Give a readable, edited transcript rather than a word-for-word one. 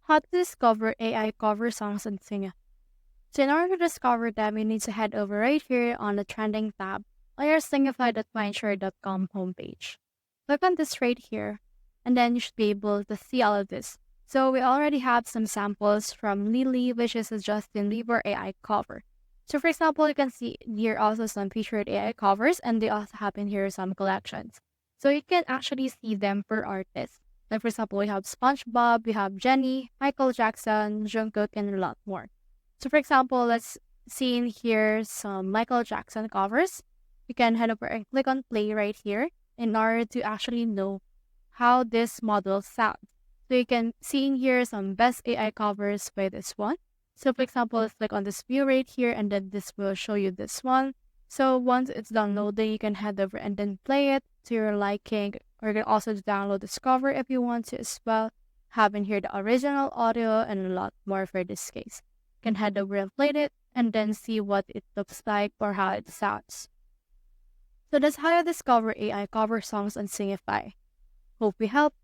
How to discover AI cover songs on Singify. So in order to discover them, you need to head over right here on the trending tab on your singify.mindshare.com homepage. Click on this right here, and then you should be able to see all of this. So we already have some samples from Lily, which is a Justin Bieber AI cover. So for example, you can see here also some featured AI covers, and they also have in here some collections. So you can actually see them per artist. Like for example, we have SpongeBob, we have Jenny, Michael Jackson, Jungkook, and a lot more. So for example, let's see in here some Michael Jackson covers. You can head over and click on play right here in order to actually know how this model sounds. So you can see in here some best AI covers by this one. So for example, let's click on this view right here, and then this will show you this one. So once it's downloading, you can head over and then play it to your liking, or you can also download this cover if you want to as well. Have in here the original audio and a lot more for this case. You can head over and play it and then see what it looks like or how it sounds. So that's how you discover AI cover songs on Singify. Hope we helped.